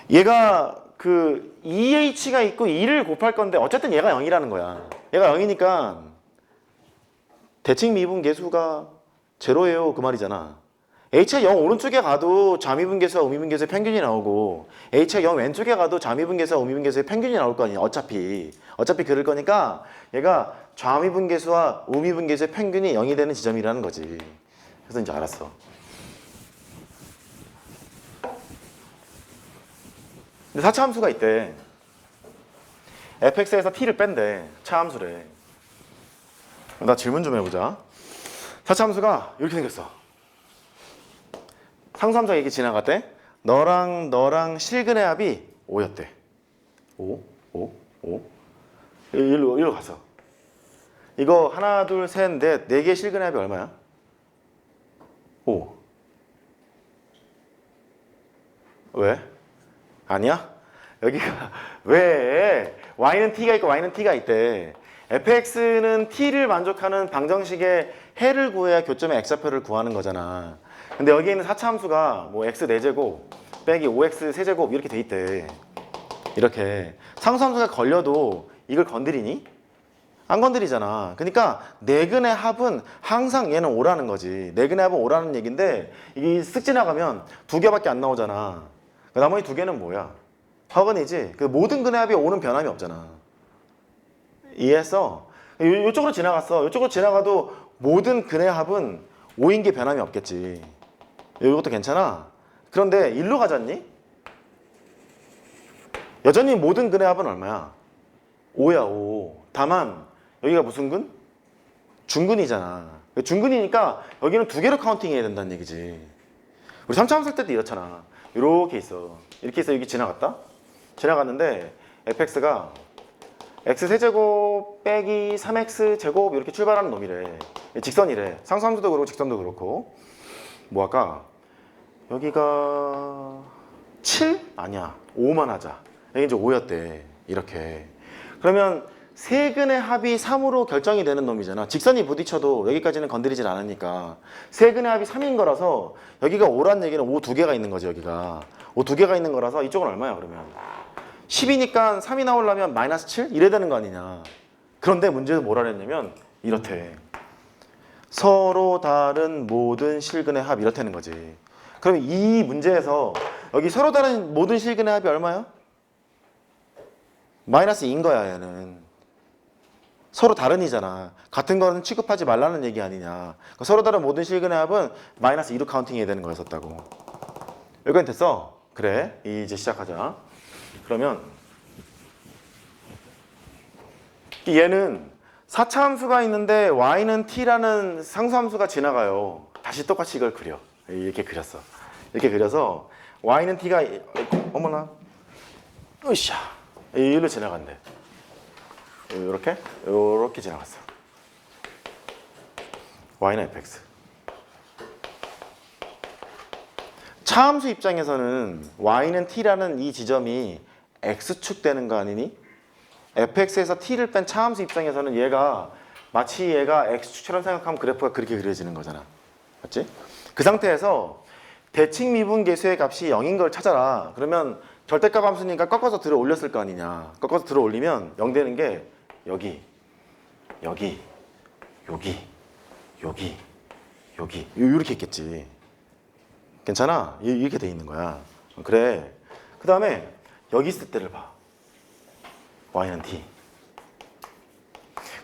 얘가 그 2h가 있고 2를 곱할 건데 어쨌든 얘가 0이라는 거야. 얘가 0이니까 대칭 미분계수가 제로예요 그 말이잖아. h가 0 오른쪽에 가도 좌미분계수와 우미분계수의 평균이 나오고 h가 0 왼쪽에 가도 좌미분계수와 우미분계수의 평균이 나올 거 아니야. 어차피 그럴 거니까 얘가 좌미분계수와 우미분계수의 평균이 0이 되는 지점이라는 거지. 그래서 이제 알았어. 근데 4차 함수가 있대. fx에서 t를 뺀대. 차함수래. 나 질문 좀 해보자. 4차 함수가 이렇게 생겼어. 상수함수가 이렇게 지나갔대. 너랑 실근의 합이 5였대. 5. 일로 갔어. 이거 하나, 둘, 셋, 넷, 4개의 실근의 합이 얼마야? 5. 왜? 아니야? 여기가 왜 y는 t가 있고 y는 t가 있대. fx는 t를 만족하는 방정식의 해를 구해야 교점의 x좌표를 구하는 거잖아. 근데 여기 있는 4차 함수가 뭐 x 4제곱 빼기 5x 세제곱 이렇게 돼 있대. 이렇게 상수함수가 걸려도 이걸 건드리니? 안 건드리잖아. 그러니까 네근의 합은 항상 얘는 5라는 거지. 네근의 합은 5라는 얘기인데 이게 쓱 지나가면 2개밖에 안 나오잖아. 나머지 2개는 뭐야? 허근이지. 그 모든 근의 합이 5는 변함이 없잖아. 이해했어? 이쪽으로 지나갔어. 이쪽으로 지나가도 모든 근의 합은 5인 게 변함이 없겠지. 이것도 괜찮아. 그런데 일로 가잖니? 여전히 모든 근의 합은 얼마야? 5야, 5. 다만 여기가 무슨 근? 중근이잖아. 중근이니까 여기는 2개로 카운팅 해야 된다는 얘기지. 우리 3차 함수 할 때도 이렇잖아. 이렇게 있어. 이렇게 해서 여기 지나갔다? 지나갔는데 fx가 x 세제곱 빼기 3x 제곱 이렇게 출발하는 놈이래. 직선이래. 상수함수도 그렇고 직선도 그렇고. 뭐 할까? 여기가 7? 아니야. 5만 하자. 여기 이제 5였대. 이렇게. 그러면 세근의 합이 3으로 결정이 되는 놈이잖아. 직선이 부딪혀도 여기까지는 건드리질 않으니까. 세근의 합이 3인 거라서 여기가 5란 얘기는 5 2개가 있는 거지, 여기가. 5 2개가 있는 거라서 이쪽은 얼마야, 그러면? 10이니까 3이 나오려면 마이너스 7? 이래야 되는 거 아니냐. 그런데 문제에서 뭐라 그랬냐면 이렇대. 서로 다른 모든 실근의 합 이렇다는 거지. 그럼 이 문제에서 여기 서로 다른 모든 실근의 합이 얼마야? 마이너스 2인 거야, 얘는. 서로 다른이잖아. 같은 거는 취급하지 말라는 얘기 아니냐. 서로 다른 모든 실근의 합은 마이너스 2로 카운팅 해야 되는 거였었다고. 여기까지 됐어? 그래. 이제 시작하자. 그러면 얘는 4차 함수가 있는데 y는 t라는 상수함수가 지나가요. 다시 똑같이 이걸 그려. 이렇게 그렸어. 이렇게 그려서 y는 t가 어머나 으쌰 이리로 지나간대. 이렇게 지나갔어. y는 fx. 차함수 입장에서는 y는 t라는 이 지점이 x축 되는 거 아니니? fx에서 t를 뺀 차함수 입장에서는 마치 얘가 x축처럼 생각하면 그래프가 그렇게 그려지는 거잖아. 맞지? 그 상태에서 대칭 미분 계수의 값이 0인 걸 찾아라. 그러면 절대값 함수니까 꺾어서 들어 올렸을 거 아니냐. 꺾어서 들어 올리면 0 되는 게 여기 이렇게 있겠지. 괜찮아? 이렇게 돼 있는 거야. 그래. 그 다음에 여기 있을 때를 봐. y는 t.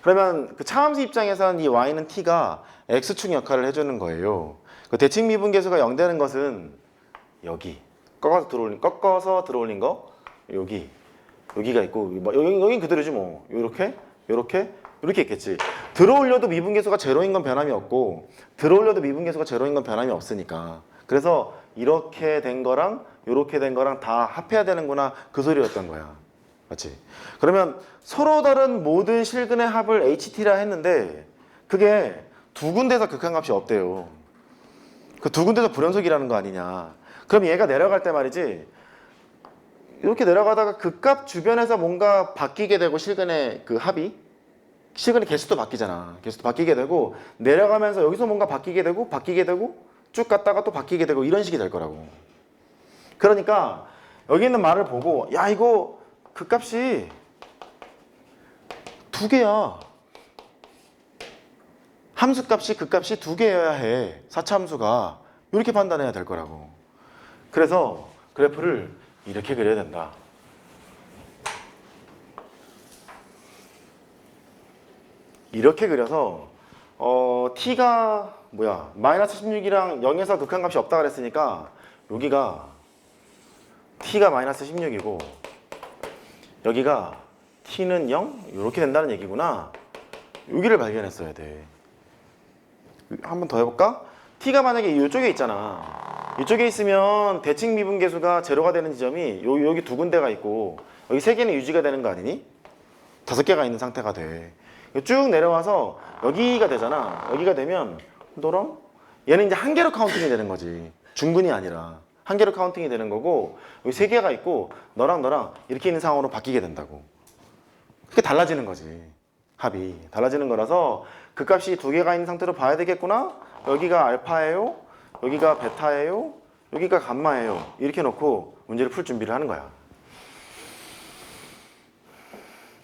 그러면 그 차함수 입장에서는 이 y는 t가 x축 역할을 해주는 거예요. 그 대칭 미분 계수가 0 되는 것은 여기 꺾어서 들어올린 거 여기가 있고 여긴 그대로지 뭐. 이렇게 있겠지. 들어올려도 미분 계수가 제로인 건 변함이 없고 들어올려도 미분 계수가 제로인 건 변함이 없으니까. 그래서 이렇게 된 거랑 이렇게 된 거랑 다 합해야 되는구나 그 소리였던 거야. 맞지? 그러면 서로 다른 모든 실근의 합을 HT라 했는데 그게 두 군데서 극한값이 없대요. 그 두 군데서 불연속이라는 거 아니냐. 그럼 얘가 내려갈 때 말이지 이렇게 내려가다가 그 값 주변에서 뭔가 바뀌게 되고 실근의 그 합이 실근의 개수도 바뀌잖아. 개수도 바뀌게 되고 내려가면서 여기서 뭔가 바뀌게 되고 쭉 갔다가 또 바뀌게 되고 이런 식이 될 거라고. 그러니까 여기 있는 말을 보고 야 이거 그 값이 2개야. 함수 값이 그 값이 2개여야 해. 4차 함수가. 이렇게 판단해야 될 거라고. 그래서 그래프를 이렇게 그려야 된다. 이렇게 그려서 t가 뭐야 마이너스 16이랑 0에서 극한값이 없다 그랬으니까 여기가 t가 마이너스 16이고 여기가 t는 0 이렇게 된다는 얘기구나. 여기를 발견했어야 돼. 한 번 더 해볼까? t가 만약에 이쪽에 있잖아. 이쪽에 있으면 대칭 미분계수가 제로가 되는 지점이 여기 두 군데가 있고 여기 세 개는 유지가 되는 거 아니니? 5개가 있는 상태가 돼. 쭉 내려와서 여기가 되잖아. 여기가 되면 너랑 얘는 이제 한 개로 카운팅이 되는 거지. 중근이 아니라 한 개로 카운팅이 되는 거고 여기 세 개가 있고 너랑 이렇게 있는 상황으로 바뀌게 된다고. 그게 달라지는 거지. 합이 달라지는 거라서 그 값이 두 개가 있는 상태로 봐야 되겠구나. 여기가 알파예요. 여기가 베타예요. 여기가 감마예요. 이렇게 놓고 문제를 풀 준비를 하는 거야.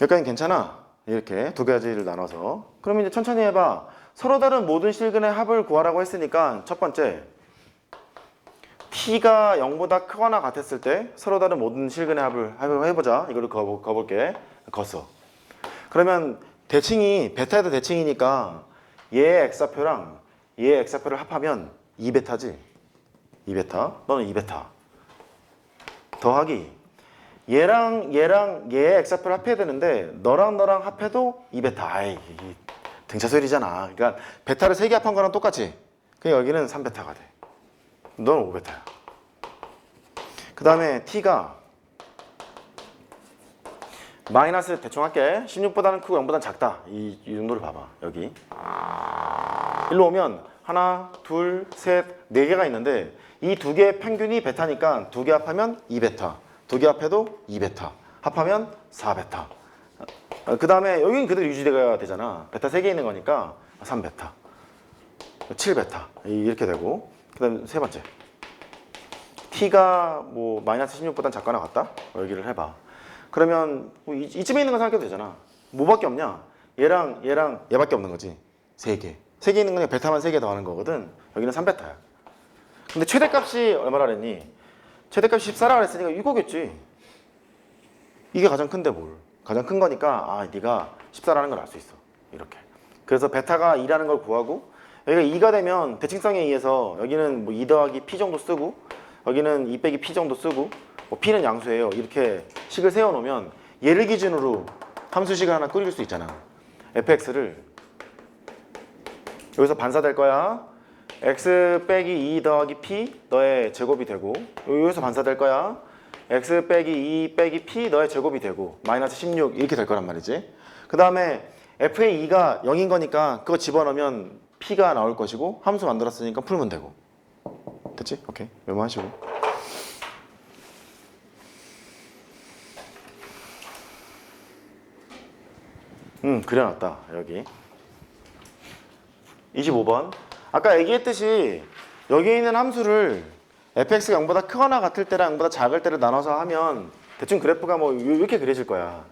여기까지는 괜찮아? 이렇게 두 가지를 나눠서. 그러면 이제 천천히 해봐. 서로 다른 모든 실근의 합을 구하라고 했으니까 첫 번째 t가 0보다 크거나 같았을 때 서로 다른 모든 실근의 합을 해보자. 이거를 거볼게. 걷어. 그러면 대칭이 베타에도 대칭이니까 얘의 x좌표랑 얘의 x좌표를 합하면 2베타지. 2베타. 너는 2베타. 더하기 얘랑 얘의 x좌표를 합해야 되는데 너랑 합해도 2베타. 아이 등차소리잖아. 그러니까 베타를 3개 합한 거랑 똑같지. 그러니까 여기는 3베타가 돼. 너는 5베타야. 그 다음에 t가 마이너스 대충 할게. 16보다는 크고 0보다는 작다. 이 정도를 봐봐. 여기 일로 오면 하나, 둘, 셋, 네 개가 있는데 이 두 개의 평균이 베타니까 두 개 합하면 2베타. 두 개 합해도 2베타. 합하면 4베타. 그 다음에 여기는 그대로 유지가 되잖아. 베타 3개 있는 거니까 3베타. 7베타. 이렇게 되고. 그 다음에 세 번째. t가 뭐 마이너스 16보다는 작거나 같다? 여기를 해봐. 그러면 뭐 이쯤에 있는 거 생각해도 되잖아. 뭐밖에 없냐? 얘랑 얘밖에 없는 거지. 3개. 3개 있는 거니까 베타만 3개 더하는 거거든. 여기는 3베타야. 근데 최대값이 얼마나 그랬니? 최대값이 14라고 그랬으니까 이거겠지. 이게 가장 큰데 뭘. 가장 큰 거니까 네가 14라는 걸 알 수 있어. 이렇게. 그래서 베타가 2라는 걸 구하고 여기가 2가 되면 대칭성에 의해서 여기는 뭐 2 더하기 p 정도 쓰고 여기는 2 빼기 p 정도 쓰고 뭐 p는 양수예요. 이렇게 식을 세워놓으면 얘를 기준으로 함수식을 하나 꾸릴 수 있잖아. fx를 여기서 반사될 거야. x 빼기 2 더하기 p 너의 제곱이 되고 여기서 반사될 거야. x 빼기 2 빼기 p 너의 제곱이 되고 마이너스 16 이렇게 될 거란 말이지. 그 다음에 f의 2가 0인 거니까 그거 집어넣으면 p가 나올 것이고 함수 만들었으니까 풀면 되고. 됐지? 오케이. 메모하시고. 그려놨다. 여기 25번. 아까 얘기했듯이 여기 있는 함수를 fx가 0보다 크거나 같을 때랑 0보다 작을 때를 나눠서 하면 대충 그래프가 뭐 이렇게 그려질 거야.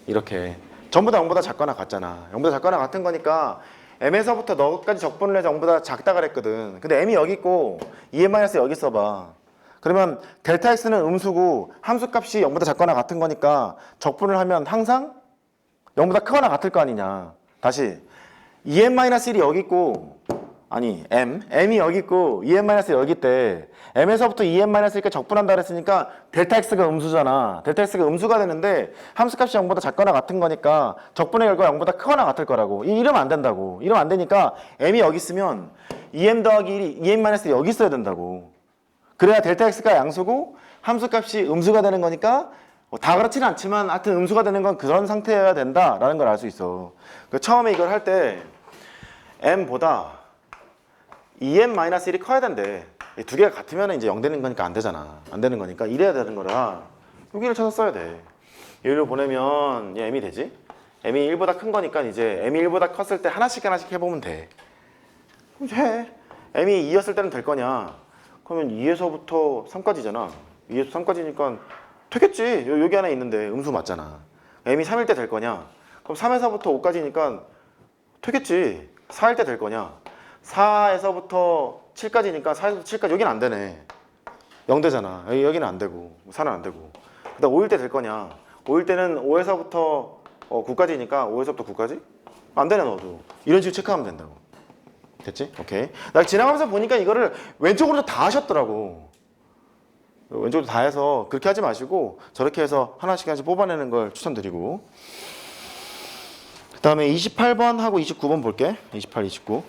이렇게 전부 다 0보다 작거나 같잖아. 0보다 작거나 같은 거니까 m에서부터 너까지 적분을 해서 0보다 작다 그랬거든. 근데 m이 여기 있고 2n- 여기 써봐. 그러면 델타 x는 음수고 함수값이 0보다 작거나 같은 거니까 적분을 하면 항상 0보다 크거나 같을 거 아니냐. 다시 2n-1이 여기 있고 m이 여기 있고 2n-1이 여기 있대. m에서부터 2n-1까 적분한다 그랬으니까 델타 x가 음수잖아. 델타 x가 음수가 되는데 함수값이 0보다 작거나 같은 거니까 적분의 결과가 0보다 크거나 같을 거라고. 이러면 안 된다고. 이러면 안 되니까 m이 여기 있으면 2m 더하기 1이 2n-1이 여기 있어야 된다고. 그래야 델타 x가 양수고 함수값이 음수가 되는 거니까 다 그렇지는 않지만 하여튼 음수가 되는 건 그런 상태여야 된다라는 걸 알 수 있어. 처음에 이걸 할 때 m보다 2n-1이 커야 된대. 두 개가 같으면 이제 0 되는 거니까 안 되잖아. 안 되는 거니까 이래야 되는 거라 여기를 찾아 써야 돼. 여기로 보내면 m이 되지? m이 1보다 큰 거니까 이제 m이 1보다 컸을 때 하나씩 해보면 돼. 그럼 해. m이 2였을 때는 될 거냐? 그러면 2에서부터 3까지잖아. 2에서 3까지니까 되겠지. 여기 하나 있는데 음수 맞잖아. m이 3일 때 될 거냐? 그럼 3에서부터 5까지니까 되겠지. 4일 때 될 거냐? 4에서부터 7까지니까 4에서부터 7까지 여기는 안 되네. 0 되잖아. 여기는 안 되고 4는 안 되고. 그다음 5일 때 될 거냐? 5일 때는 5에서부터 9까지니까 5에서부터 9까지? 안 되네 너도. 이런 식으로 체크하면 된다고. 됐지? 오케이. 나 지나가면서 보니까 이거를 왼쪽으로 다 하셨더라고. 왼쪽으로 다 해서 그렇게 하지 마시고 저렇게 해서 하나씩 뽑아내는 걸 추천드리고. 그 다음에 28번 하고 29번 볼게. 28, 29.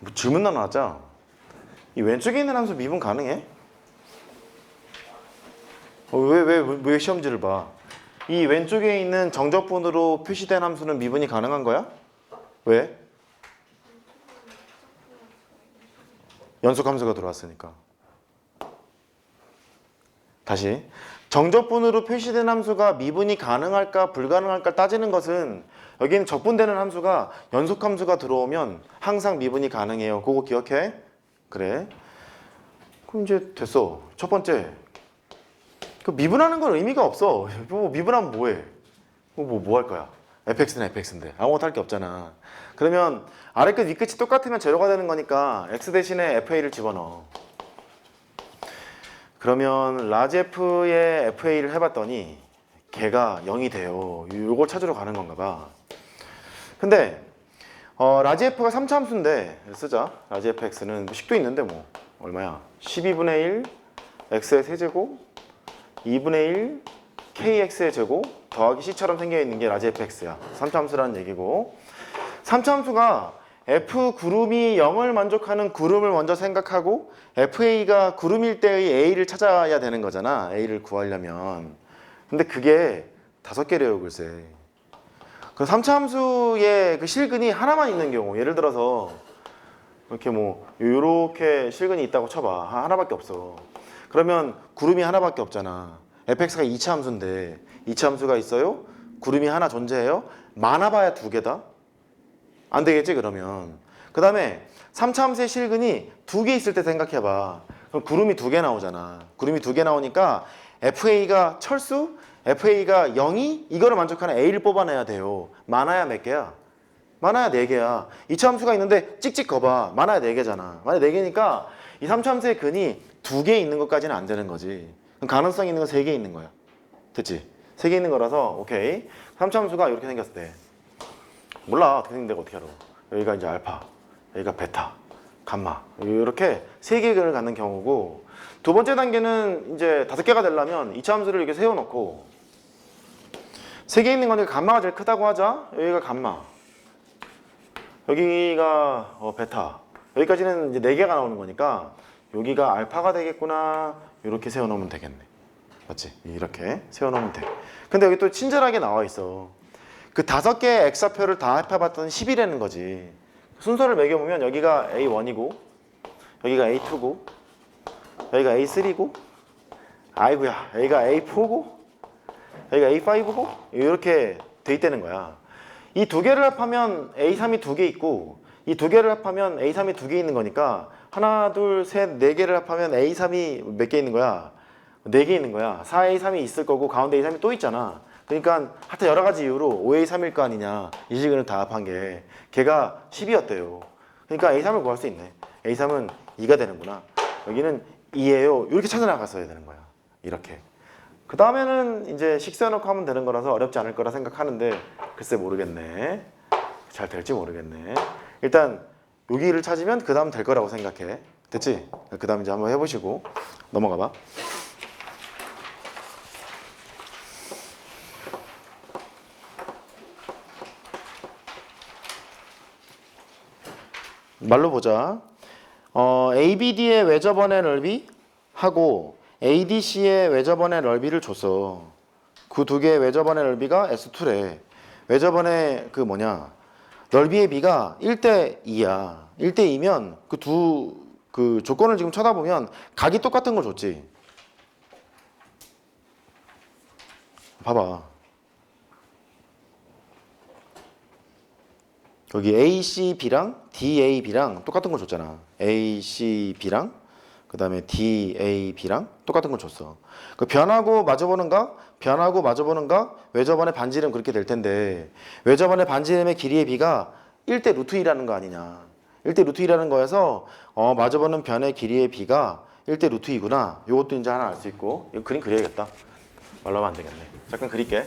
뭐 질문 하나 하자. 이 왼쪽에 있는 함수 미분 가능해? 왜 시험지를 봐? 이 왼쪽에 있는 정적분으로 표시된 함수는 미분이 가능한 거야? 왜? 연속함수가 들어왔으니까. 다시. 정적분으로 표시된 함수가 미분이 가능할까 불가능할까 따지는 것은 여기는 적분되는 함수가 연속함수가 들어오면 항상 미분이 가능해요. 그거 기억해? 그래. 그럼 이제 됐어. 첫 번째. 그 미분하는 건 의미가 없어. 뭐 미분하면 뭐해? 뭐 할 거야? fx는 fx인데 아무것도 할 게 없잖아. 그러면 아래 끝 위 끝이 똑같으면 제로가 되는 거니까 x 대신에 fa를 집어넣어. 그러면 라지 f의 fa를 해봤더니 걔가 0이 돼요. 요걸 찾으러 가는 건가 봐. 근데 라지 f가 3차 함수인데 쓰자. 라지 fx는 식도 있는데 뭐 얼마야? 12분의 1 x의 세제곱 2분의 1 kx의 제곱 더하기 c처럼 생겨있는 게 라지 fx야. 3차 함수라는 얘기고 3차 함수가 f 구름이 0을 만족하는 구름을 먼저 생각하고 fa가 구름일 때의 a를 찾아야 되는 거잖아. a를 구하려면. 근데 그게 5개래요 글쎄. 그 3차 함수의 그 실근이 하나만 있는 경우 예를 들어서 이렇게 뭐 요렇게 실근이 있다고 쳐봐. 하나밖에 없어. 그러면 구름이 하나밖에 없잖아. fx가 2차 함수인데 2차 함수가 있어요? 구름이 하나 존재해요? 많아봐야 2개다? 안 되겠지 그러면. 그 다음에 3차 함수의 실근이 2개 있을 때 생각해봐. 그럼 구름이 2개 나오잖아. 구름이 2개 나오니까 fa가 철수? fa가 0이 이거를 만족하는 a를 뽑아내야 돼요. 많아야 몇 개야? 많아야 4개야. 2차 함수가 있는데 찍찍 거봐. 많아야 4개잖아. 많아야 4개니까 이 3차 함수의 근이 2개 있는 것까지는 안 되는 거지. 그럼 가능성이 있는 건 3개 있는 거야. 됐지? 3개 있는 거라서 오케이. 3차 함수가 이렇게 생겼을 때 몰라 어떻게 생긴다고 어떻게 알아. 여기가 이제 알파, 여기가 베타, 감마 이렇게 3개를 갖는 경우고 두 번째 단계는 이제 5개가 되려면 2차 함수를 이렇게 세워놓고 3개 있는 거니까 감마가 제일 크다고 하자. 여기가 감마, 여기가 베타, 여기까지는 이제 4개가 나오는 거니까 여기가 알파가 되겠구나. 이렇게 세워놓으면 되겠네. 맞지? 이렇게 세워놓으면 돼. 근데 여기 또 친절하게 나와 있어. 그 5개의 X좌표를 다 합해봤더니 10이라는 거지. 순서를 매겨보면 여기가 A1이고 여기가 A2고 여기가 A3고 아이고야 여기가 A4고 여기가 A5고 이렇게 돼 있다는 거야. 이 2개를 합하면 A3이 2개 있고 이 2개를 합하면 A3이 2개 있는 거니까 하나 둘 셋 4개를 합하면 A3이 몇 개 있는 거야? 4개 있는 거야. 4A3이 있을 거고 가운데 A3이 또 있잖아. 그러니까 하여튼 여러 가지 이유로 5A3일 거 아니냐. 이 식을 다 합한 게 걔가 10이었대요. 그러니까 A3을 구할 수 있네. A3은 2가 되는구나. 여기는 2예요. 이렇게 찾아나갔어야 되는 거야. 이렇게. 그 다음에는 이제 식세워놓고 하면 되는 거라서 어렵지 않을 거라 생각하는데 글쎄 모르겠네. 잘 될지 모르겠네. 일단 여기를 찾으면 그 다음 될 거라고 생각해. 됐지? 그 다음 이제 한번 해보시고 넘어가 봐. 말로 보자. ABD의 외접원의 넓이 하고 ADC의 외접원의 넓이를 줬어. 그 두 개의 외접원의 넓이가 S2래. 외접원의 그 뭐냐 넓이의 비가 1대 2야. 1대 2면 그 조건을 지금 쳐다보면 각이 똑같은 걸 줬지. 봐봐. 여기 ACB랑 DAB랑 똑같은 걸 줬잖아. ACB랑 그 다음에 DAB랑 똑같은 걸 줬어. 그 변하고 마주보는 각, 변하고 마주보는 각, 외접원의 반지름 그렇게 될 텐데 외접원의 반지름의 길이의 비가 1대 루트 2라는 거 아니냐. 1대 루트 2라는 거에서 마주보는 변의 길이의 비가 1대 루트 2구나. 이것도 이제 하나 알 수 있고. 이거 그림 그려야겠다. 말로 하면 안 되겠네. 잠깐 그릴게.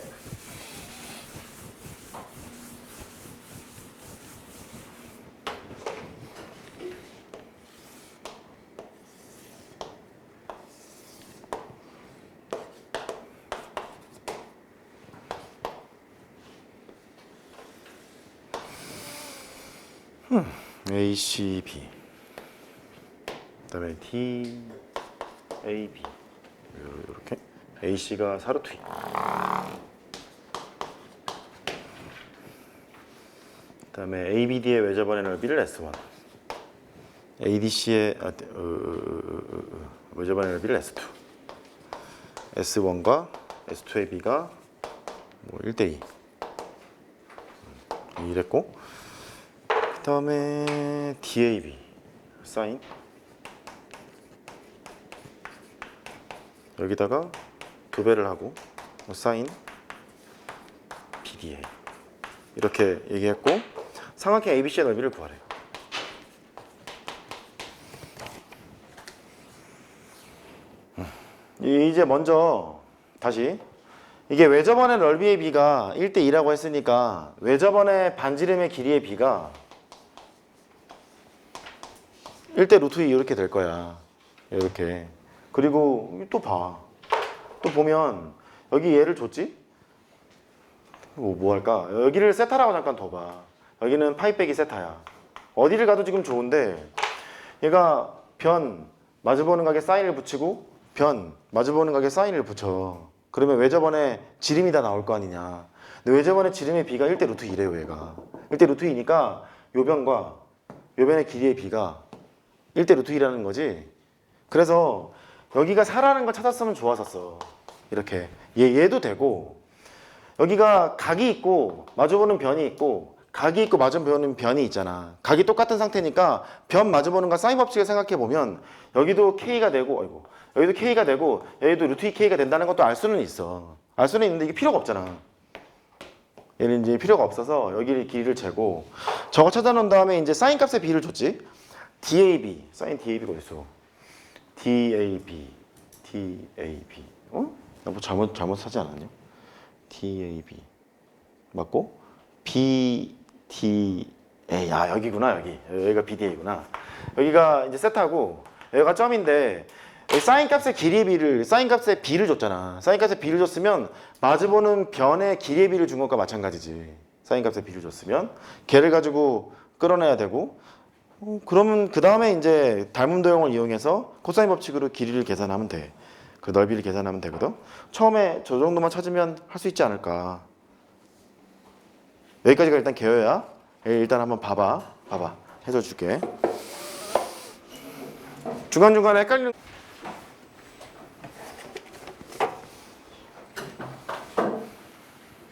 ACB 그다음에 DAB 이렇게 AC가 사루트 2 그다음에 ABD의 외접원의 넓이를 S1 ADC의 외접원의 넓이를 S2 S1과 S2의 B가 뭐 1대2 이랬고 그 다음에 DAB 사인 여기다가 2배를 하고 사인 BDA 이렇게 얘기했고 삼각형 ABC의 넓이를 구하래. 이제 먼저 다시 이게 외접원의 넓이의 비가 1대 2라고 했으니까 외접원의 반지름의 길이의 비가 1대 루트 2 이렇게 될 거야. 이렇게. 그리고 또 봐. 또 보면 여기 얘를 줬지? 뭐 할까? 여기를 세타라고 잠깐 더 봐. 여기는 파이 빼기 세타야. 어디를 가도 지금 좋은데 얘가 변 마주보는 각에 사인을 붙이고 변 마주보는 각에 사인을 붙여. 그러면 외접원의 지름이 다 나올 거 아니냐. 근데 외접원의 지름의 비가 1대 루트 2래요 얘가. 1대 루트 2니까 요 변과 요 변의 길이의 비가 1대 루트 2라는 거지. 그래서 여기가 4라는 걸 찾았으면 좋았었어. 이렇게 얘도 되고 여기가 각이 있고 마주보는 변이 있고 각이 있고 마주보는 변이 있잖아. 각이 똑같은 상태니까 변 마주보는 거 사인 법칙을 생각해 보면 여기도 K가 되고 아이고 여기도 K가 되고 여기도 루트 2K가 된다는 것도 알 수는 있어. 알 수는 있는데 이게 필요가 없잖아. 얘는 이제 필요가 없어서 여기 길이를 재고 저거 찾아놓은 다음에 이제 사인 값의 B를 줬지. DAB 사인 DAB가 어딨어? DAB 나 뭐 잘못 사지 않았냐? DAB 맞고 BDA 여기구나. 여기가 BDA구나. 여기가 이제 세타고 여기가 점인데 여기 사인 값의 길이의 B를 사인 값의 B를 줬잖아. 사인 값의 B를 줬으면 마주보는 변의 길이의 B를 준 것과 마찬가지지. 사인 값의 B를 줬으면 걔를 가지고 끌어내야 되고 그러면 그 다음에 이제 닮음 도형을 이용해서 코사인 법칙으로 길이를 계산하면 돼. 그 넓이를 계산하면 되거든. 처음에 저 정도만 찾으면 할 수 있지 않을까. 여기까지가 일단 개요야. 일단 한번 봐봐. 해줘 줄게. 중간중간에 헷갈리는